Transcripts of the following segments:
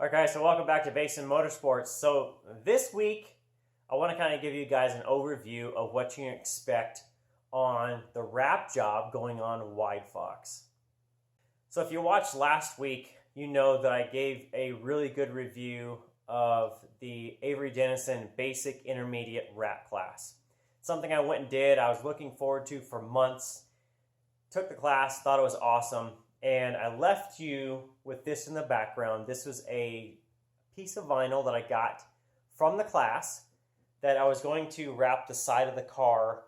Alright guys, so welcome back to Basin Motorsports. So this week, I want to kind of give you guys an overview of what you can expect on the wrap job going on WideFox. So if you watched last week, you know that I gave a really good review of the Avery-Dennison Basic Intermediate wrap class. Something I went and did, I was looking forward to for months. Took the class, thought it was awesome. And I left you with this in the background. This was a piece of vinyl that I got from the class that I was going to wrap the side of the car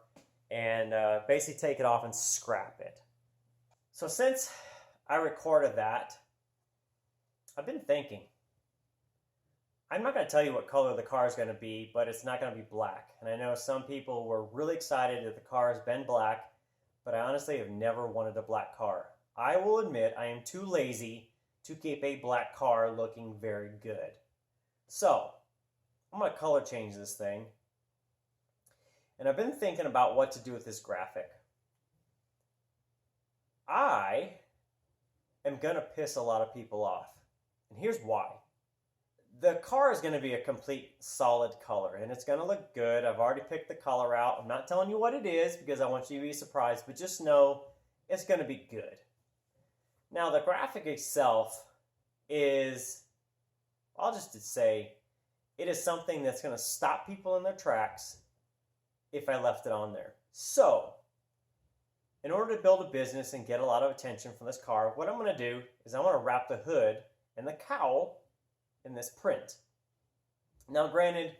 and basically take it off and scrap it. So since I recorded that, I've been thinking. I'm not going to tell you what color the car is going to be, but it's not going to be black. And I know some people were really excited that the car has been black, but I honestly have never wanted a black car. I will admit I am too lazy to keep a black car looking very good. So, I'm going to color change this thing. And I've been thinking about what to do with this graphic. I am going to piss a lot of people off. And here's why. The car is going to be a complete solid color, and it's going to look good. I've already picked the color out. I'm not telling you what it is because I want you to be surprised, but just know it's going to be good. Now, the graphic itself is, I'll just say, it is something that's going to stop people in their tracks if I left it on there. So, in order to build a business and get a lot of attention from this car, what I'm going to do is I'm going to wrap the hood and the cowl in this print. Now, granted,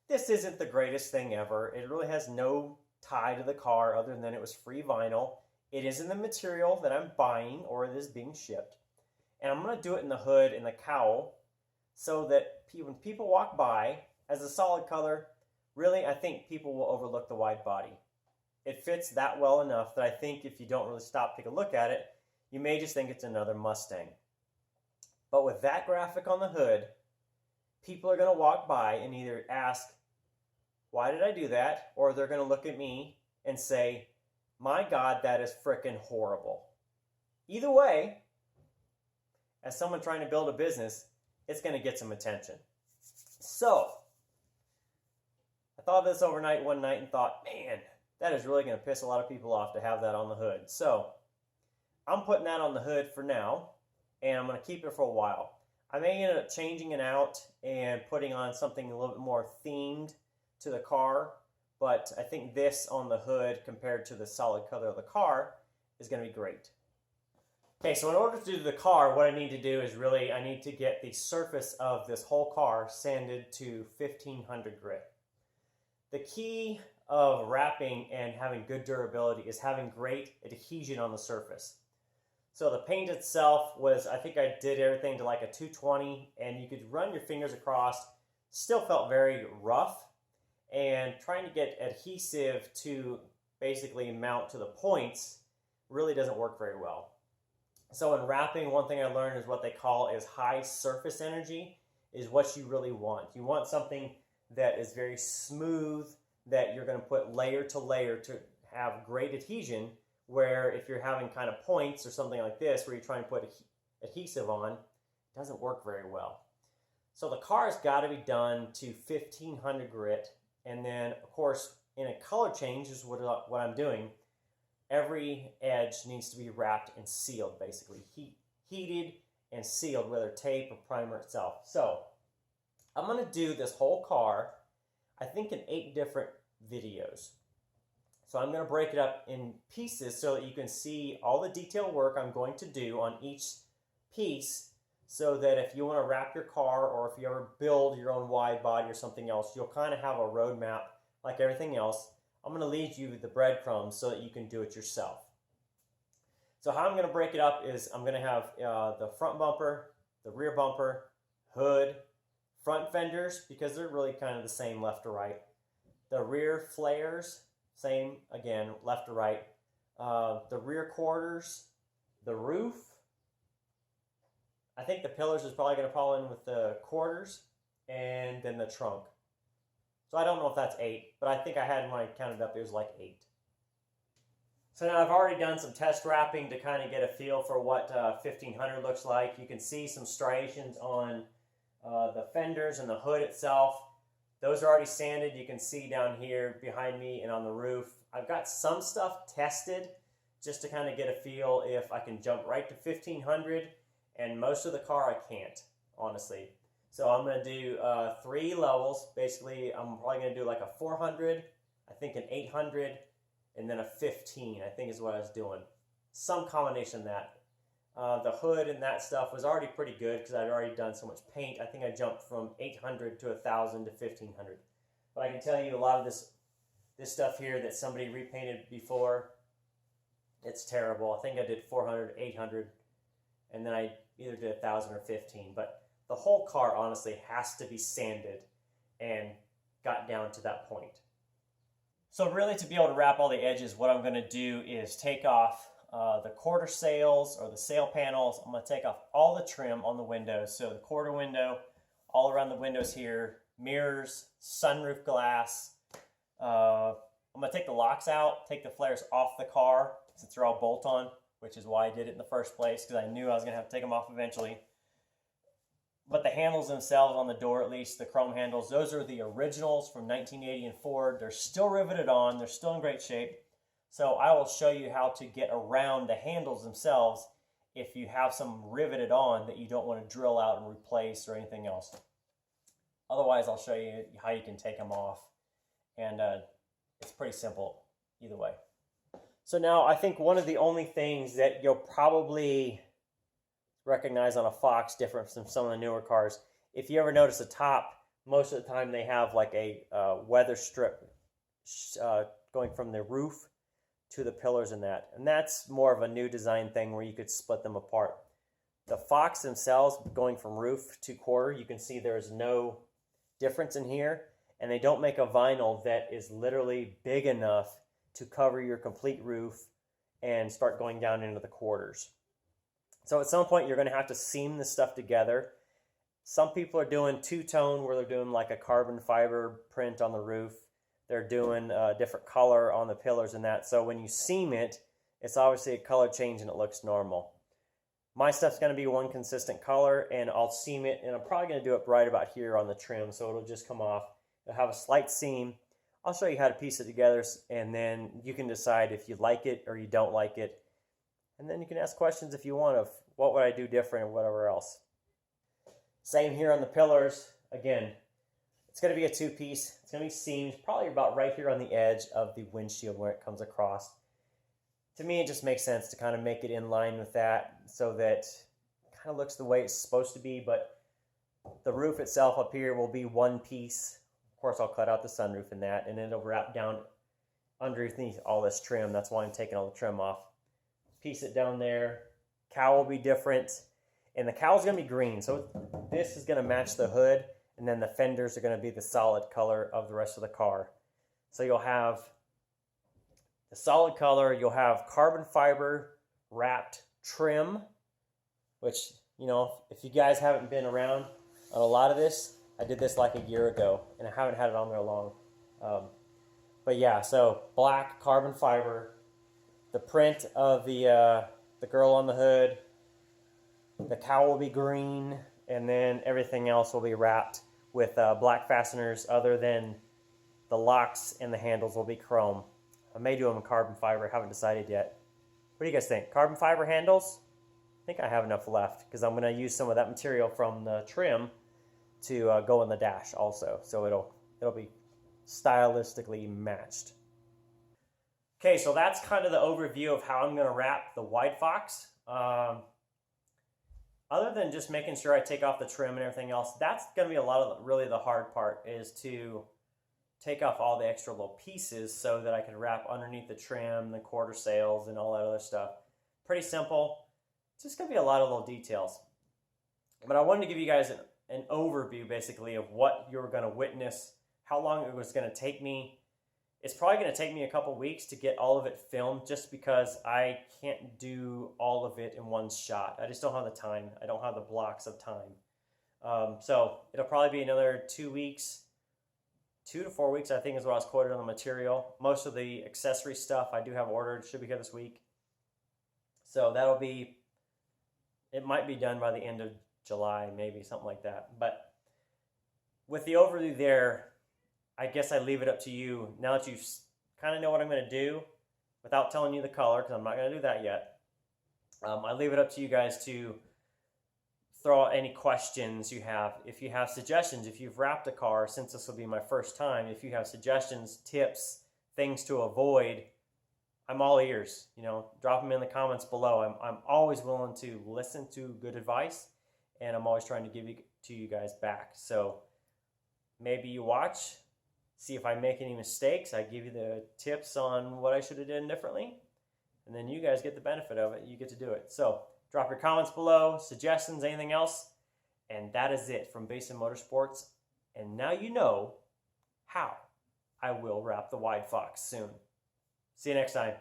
this isn't the greatest thing ever. It really has no tie to the car other than it was free vinyl. It is in the material that I'm buying or it is being shipped. And I'm going to do it in the hood and the cowl so that when people walk by, as a solid color, really I think people will overlook the wide body. It fits that well enough that I think if you don't really stop to take a look at it, you may just think it's another Mustang. But with that graphic on the hood, people are going to walk by and either ask, why did I do that? Or they're going to look at me and say, my God, that is frickin' horrible. Either way, as someone trying to build a business, it's going to get some attention. So, I thought of this overnight one night and thought, man, that is really going to piss a lot of people off to have that on the hood. So, I'm putting that on the hood for now, and I'm going to keep it for a while. I may end up changing it out and putting on something a little bit more themed to the car. But I think this on the hood compared to the solid color of the car is going to be great. Okay, so in order to do the car, what I need to do is really, I need to get the surface of this whole car sanded to 1500 grit. The key of wrapping and having good durability is having great adhesion on the surface. So the paint itself was, I think I did everything to like a 220, and you could run your fingers across, still felt very rough. And trying to get adhesive to basically mount to the points really doesn't work very well. So in wrapping, one thing I learned is what they call is high surface energy is what you really want. You want something that is very smooth, that you're going to put layer to layer to have great adhesion, where if you're having kind of points or something like this where you're trying to put adhesive on, it doesn't work very well. So the car's got to be done to 1500 grit. And then, of course, in a color change is what I'm doing. Every edge needs to be wrapped and sealed, basically. Heated and sealed, whether tape or primer itself. So, I'm going to do this whole car, I think in 8 different videos. So I'm going to break it up in pieces so that you can see all the detail work I'm going to do on each piece, so that if you want to wrap your car or if you ever build your own wide body or something else, you'll kind of have a roadmap like everything else. I'm going to lead you the breadcrumbs so that you can do it yourself. So how I'm going to break it up is I'm going to have the front bumper, the rear bumper, hood, front fenders, because they're really kind of the same left to right. The rear flares, same again, left to right. The rear quarters, the roof. I think the pillars is probably going to fall in with the quarters, and then the trunk. So I don't know if that's 8, but I think I had when I counted up, it was like 8. So now I've already done some test wrapping to kind of get a feel for what 1500 looks like. You can see some striations on The fenders and the hood itself, those are already sanded. You can see down here behind me and on the roof. I've got some stuff tested just to kind of get a feel if I can jump right to 1500, and most of the car I can't, honestly. So I'm going to do 3 levels. Basically, I'm probably going to do like a 400, I think an 800, and then a 15, I think is what I was doing. Some combination of that. The hood and that stuff was already pretty good because I'd already done so much paint. I think I jumped from 800 to 1,000 to 1,500. But I can tell you a lot of this stuff here that somebody repainted before, it's terrible. I think I did 400, 800, and then I either did 1,000 or 15. But the whole car, honestly, has to be sanded and got down to that point. So really, to be able to wrap all the edges, what I'm going to do is take off the quarter sails or the sail panels. I'm going to take off all the trim on the windows. So the quarter window, all around the windows here, mirrors, sunroof glass. I'm going to take the locks out, take the flares off the car since they're all bolt-on, which is why I did it in the first place, because I knew I was going to have to take them off eventually. But the handles themselves on the door, at least, the chrome handles, those are the originals from 1980 and Ford. They're still riveted on. They're still in great shape. So I will show you how to get around the handles themselves if you have some riveted on that you don't want to drill out and replace or anything else. Otherwise, I'll show you how you can take them off. And it's pretty simple either way. So now I think one of the only things that you'll probably recognize on a Fox different from some of the newer cars, if you ever notice the top, most of the time they have like a weather strip going from the roof to the pillars and that's more of a new design thing where you could split them apart. The Fox themselves, going from roof to quarter, you can see there's no difference in here, and they don't make a vinyl that is literally big enough to cover your complete roof and start going down into the quarters. So at some point, you're going to have to seam this stuff together. Some people are doing two-tone, where they're doing like a carbon fiber print on the roof. They're doing a different color on the pillars and that. So when you seam it, it's obviously a color change and it looks normal. My stuff's going to be one consistent color, and I'll seam it, and I'm probably going to do it right about here on the trim, so it'll just come off. It'll have a slight seam. I'll show you how to piece it together, and then you can decide if you like it or you don't like it. And then you can ask questions if you want of what would I do different or whatever else. Same here on the pillars. Again, it's going to be a two-piece. It's going to be seamed probably about right here on the edge of the windshield where it comes across. To me, it just makes sense to kind of make it in line with that so that it kind of looks the way it's supposed to be, but the roof itself up here will be one piece. Of course, I'll cut out the sunroof in that, and it'll wrap down underneath all this trim. That's why I'm taking all the trim off. Piece it down there. Cowl will be different, and the cowl's going to be green. So this is going to match the hood, and then the fenders are going to be the solid color of the rest of the car. So you'll have the solid color. You'll have carbon fiber wrapped trim, which, you know, if you guys haven't been around on a lot of this, I did this like a year ago, and I haven't had it on there long. But yeah, so black carbon fiber, the print of the girl on the hood, the cowl will be green, and then everything else will be wrapped with black fasteners other than the locks and the handles will be chrome. I may do them in carbon fiber, haven't decided yet. What do you guys think? Carbon fiber handles? I think I have enough left because I'm going to use some of that material from the trim to go in the dash also. So it'll be stylistically matched. Okay, so that's kind of the overview of how I'm going to wrap the WideFox. Other than just making sure I take off the trim and everything else, that's going to be a lot of really the hard part, is to take off all the extra little pieces so that I can wrap underneath the trim, the quarter sails, and all that other stuff. Pretty simple. It's just going to be a lot of little details. But I wanted to give you guys an overview, basically, of what you're going to witness, how long it was going to take me. It's probably going to take me a couple weeks to get all of it filmed just because I can't do all of it in one shot. I just don't have the time. I don't have the blocks of time. So it'll probably be another 2 weeks. 2 to 4 weeks, I think, is what I was quoted on the material. Most of the accessory stuff I do have ordered. Should be here this week. So that'll be, it might be done by the end of July, maybe something like that. But with the overview there, I guess I leave it up to you. Now that you kind of know what I'm going to do, without telling you the color, because I'm not going to do that yet, I leave it up to you guys to throw out any questions you have. If you have suggestions, if you've wrapped a car, since this will be my first time, if you have suggestions, tips, things to avoid, I'm all ears. You know, drop them in the comments below. I'm always willing to listen to good advice, and I'm always trying to give it to you guys back. So maybe you watch, see if I make any mistakes. I give you the tips on what I should have done differently, and then you guys get the benefit of it. You get to do it. So drop your comments below, suggestions, anything else. And that is it from Basin Motorsports. And now you know how I will wrap the WideFox soon. See you next time.